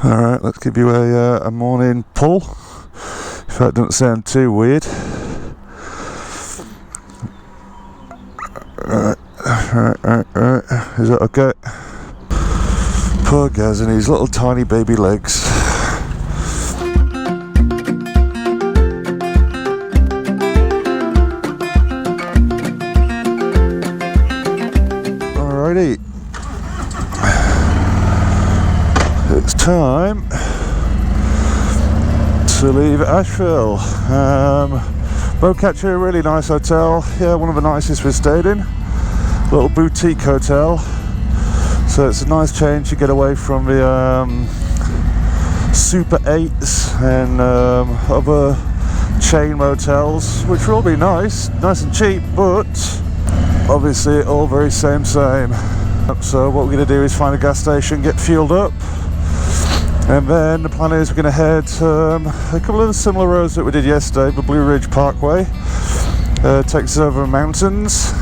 Alright, let's give you a morning pull, if that doesn't sound too weird. Alright, is that okay? Poor Gaz and his little tiny baby legs. Alrighty. It's time to leave Asheville. Bowcatcher, really nice hotel. Yeah, one of the nicest we've stayed in. Little boutique hotel. So it's a nice change to get away from the Super 8s and other chain motels, which will be nice and cheap, but obviously all very same. So what we're going to do is find a gas station, get fueled up, and then the plan is we're going to head a couple of the similar roads that we did yesterday, the Blue Ridge Parkway. Takes us over the mountains.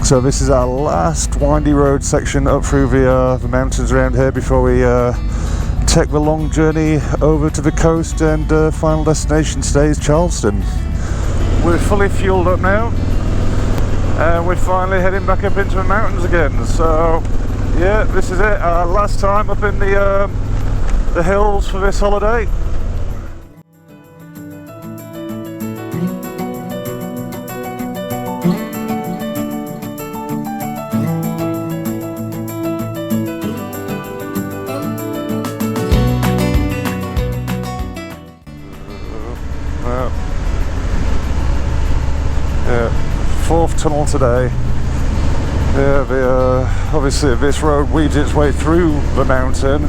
So this is our last windy road section up through the mountains around here before we take the long journey over to the coast, and final destination stays Charleston. We're fully fueled up now, and we're finally heading back up into the mountains again. So yeah, this is it, our last time up in the hills for this holiday. Fourth tunnel today. Yeah, obviously this road weaves its way through the mountain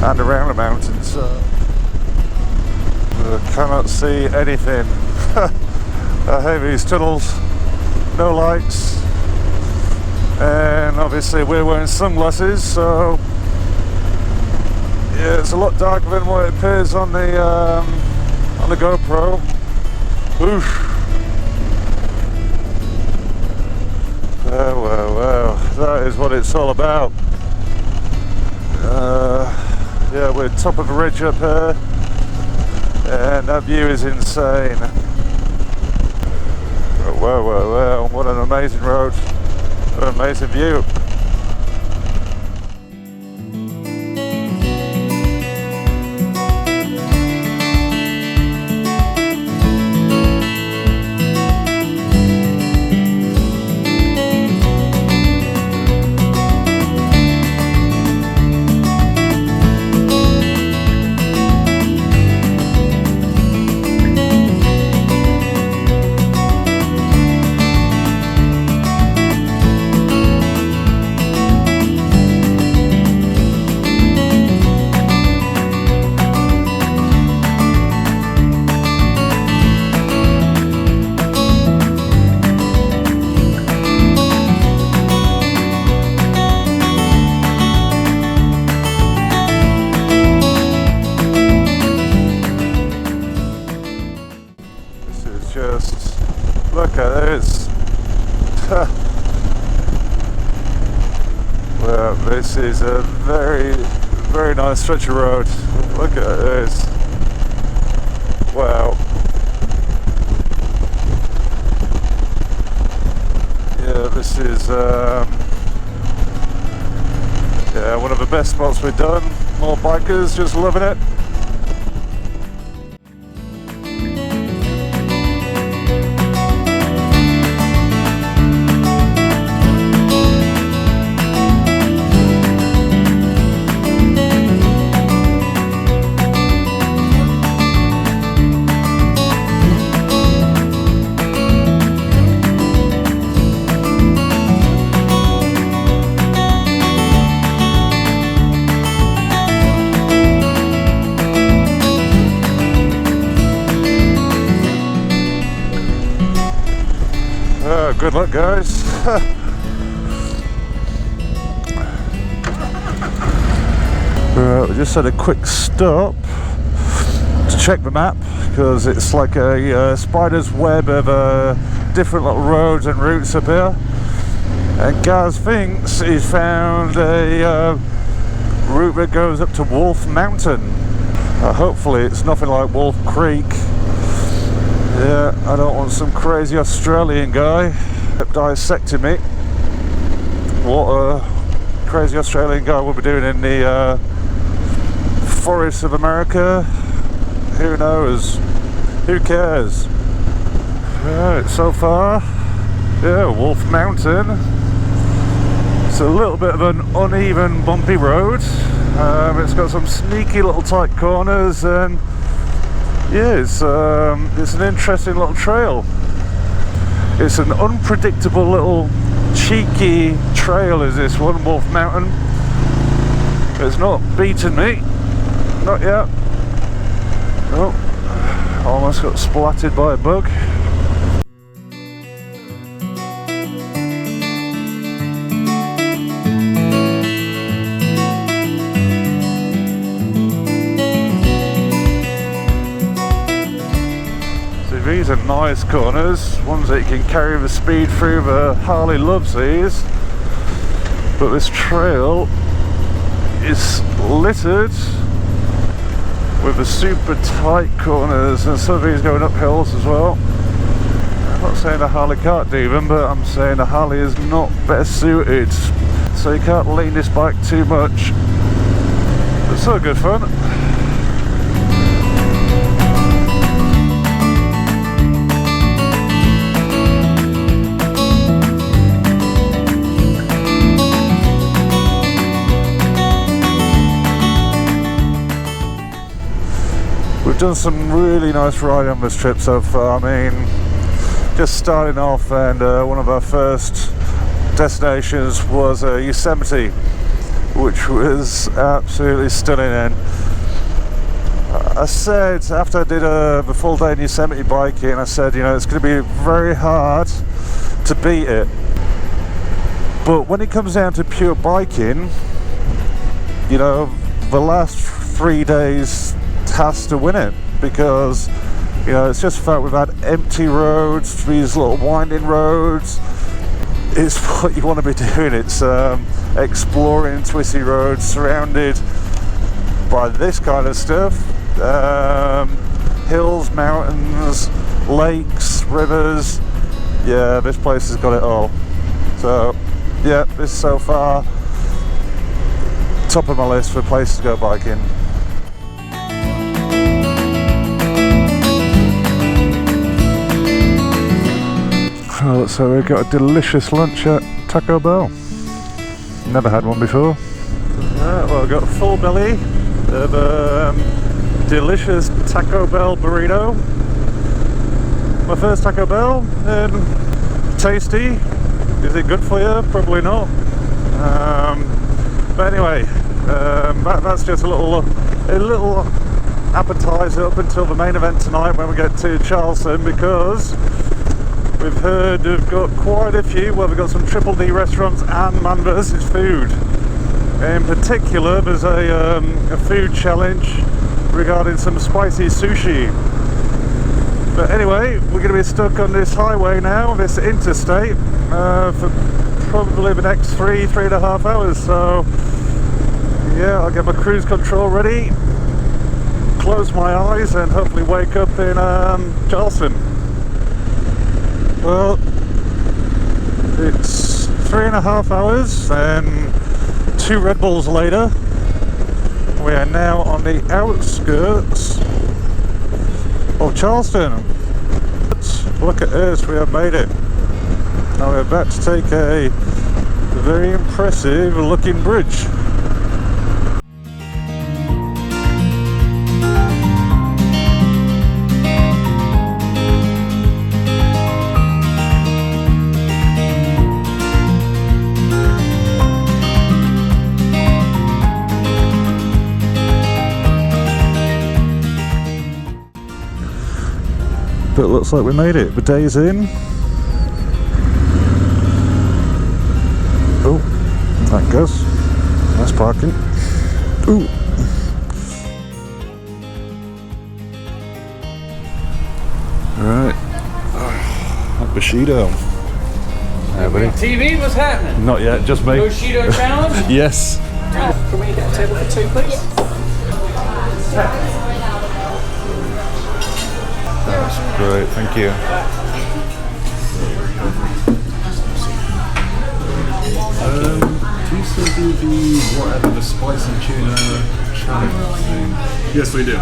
and around the mountain, so cannot see anything. I hate these tunnels, no lights, and obviously we're wearing sunglasses, so yeah, it's a lot darker than what it appears on the GoPro. Oof. Well, that is what it's all about. Yeah, we're top of a ridge up here, and that view is insane. Wow, what an amazing road, what an amazing view. Look at this. Well, this is a very nice stretch of road. Look at this. Wow. Yeah, this is yeah, one of the best spots we've done. More bikers just loving it. Good luck, guys. We just had a quick stop to check the map, because it's like a spider's web of different little roads and routes up here. And Gaz thinks he's found a route that goes up to Wolf Mountain. Hopefully it's nothing like Wolf Creek. Yeah, I don't want some crazy Australian guy dissecting me. What a crazy Australian guy will be doing in the forests of America. Who knows? Who cares? Right, so far, yeah, Wolf Mountain. It's a little bit of an uneven, bumpy road. It's got some sneaky little tight corners, and yeah, it's an interesting little trail. It's an unpredictable little cheeky trail, is this one, Wolf Mountain. It's not beaten me, not yet. Oh, almost got splattered by a bug. These are nice corners, ones that you can carry the speed through. The Harley loves these, but this trail is littered with the super tight corners, and some of these going up hills as well. I'm not saying the Harley can't do them, but I'm saying the Harley is not best suited, so you can't lean this bike too much. It's still good fun. We've done some really nice riding on this trip so far. I mean, just starting off, and one of our first destinations was Yosemite, which was absolutely stunning. And I said, after I did the full day in Yosemite biking, I said, you know, it's going to be very hard to beat it. But when it comes down to pure biking, you know, the last 3 days has to win it, because you know, it's just the fact we've had empty roads, these little winding roads. It's what you want to be doing. It's exploring twisty roads surrounded by this kind of stuff. Hills, mountains, lakes, rivers. Yeah, this place has got it all. So yeah, this so far top of my list for places to go biking. Oh, so we've got a delicious lunch at Taco Bell. Never had one before. Well, I've got a full belly of delicious Taco Bell burrito. My first Taco Bell, and tasty. Is it good for you? Probably not. But anyway, that's just a little appetizer up until the main event tonight when we get to Charleston, because we've heard we've got quite a few. Well, we've got some Triple D restaurants and man versus food. In particular, there's a food challenge regarding some spicy sushi. But anyway, we're going to be stuck on this highway now, this interstate, for probably the next 3.5 hours. So yeah, I'll get my cruise control ready, close my eyes, and hopefully wake up in Charleston. Well, it's 3.5 hours and 2 Red Bulls later. We are now on the outskirts of Charleston. Look at this, we have made it. Now we're about to take a very impressive looking bridge. But it looks like we made it. The day's in. Oh, that goes. Nice parking. Ooh. Alright. That Bushido. TV, what's happening? Not yet, just me. Bushido challenge? Yes. Can we get a table for two, please? That's great, thank you. Do you still do the spicy tuna challenge thing? Yes, we do.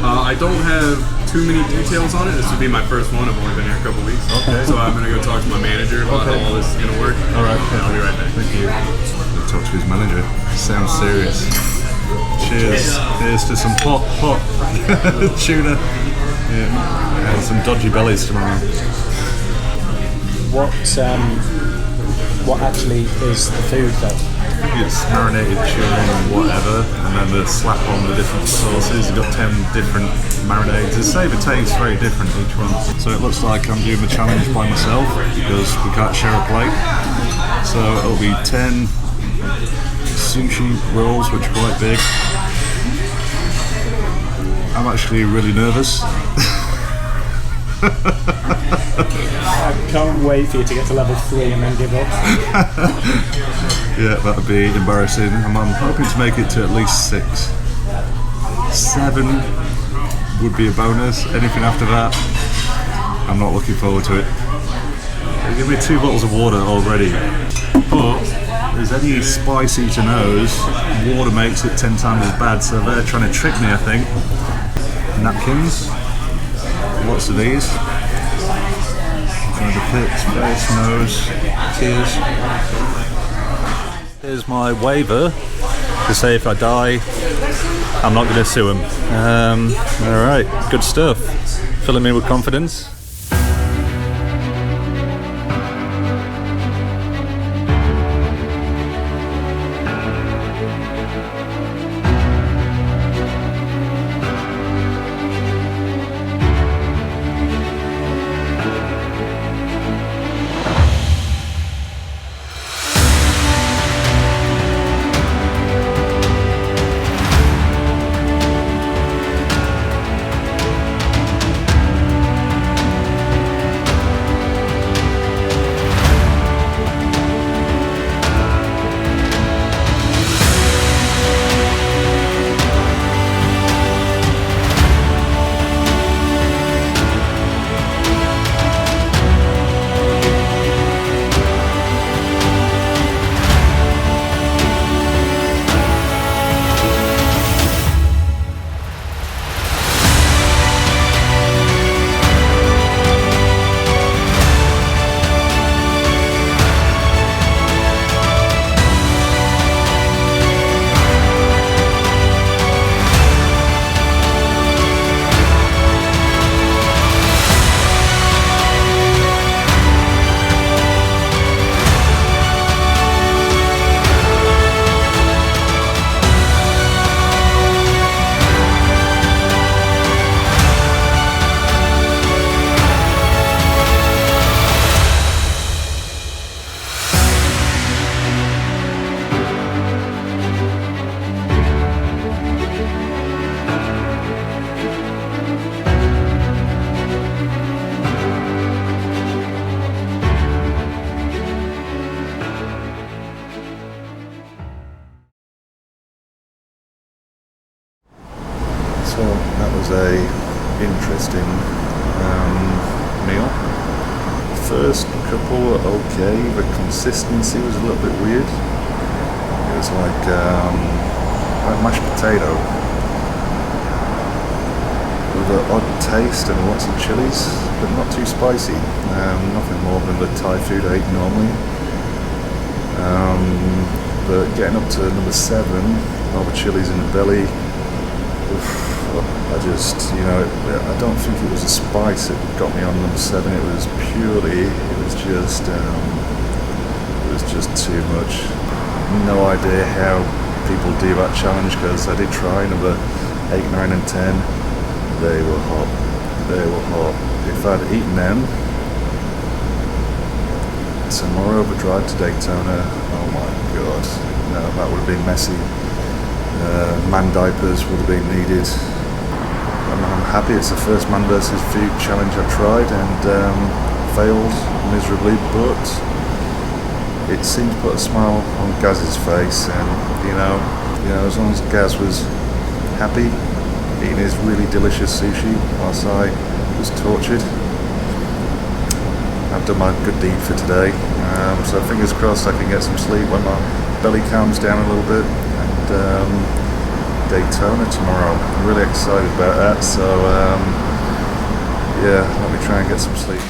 I don't have too many details on it. This would be my first one. I've only been here a couple weeks. Okay. So I'm going to go talk to my manager about how all this is going to work. All right. And I'll be right back. Thank you. I'll talk to his manager. Sounds serious. Cheers. Here's to some hot tuna. Yeah. And some dodgy bellies tomorrow. What actually is the food though? It's marinated tuna and whatever, and then they slap on the different sauces. You've got 10 different marinades. The savour tastes very different each one. So it looks like I'm doing the challenge by myself because we can't share a plate. So it'll be 10 sushi rolls, which are quite big. I'm actually really nervous. I can't wait for you to get to level 3 and then give up. Yeah, that would be embarrassing. I'm hoping to make it to at least 6. 7 would be a bonus. Anything after that, I'm not looking forward to it. They give me 2 bottles of water already. But there's any spicy to nose, water makes it 10 times as bad, so they're trying to trick me, I think. Napkins. Lots of these. Trying to fix face, nose, tears. Here's my waiver to say if I die, I'm not going to sue him. Alright, good stuff. Filling me with confidence. So that was a interesting meal. First couple were okay, the consistency was a little bit weird. It was like mashed potato with an odd taste and lots of chilies, but not too spicy. Nothing more than the Thai food I eat normally. But getting up to number 7, all the chilies in the belly, I just, I don't think it was the spice that got me on number 7. It was just too much. No idea how people do that challenge, because I did try number 8, 9 and 10. They were hot. If I'd eaten them tomorrow, the drive to Daytona, oh my god, no, that would have been messy. Man diapers would have been needed. I'm happy it's the first man versus food challenge I've tried and failed miserably, but it seemed to put a smile on Gaz's face, and you know, as long as Gaz was happy eating his really delicious sushi whilst I was tortured, I've done my good deed for today. So fingers crossed I can get some sleep when my belly calms down a little bit, and Daytona tomorrow. I'm really excited about that, so yeah, let me try and get some sleep.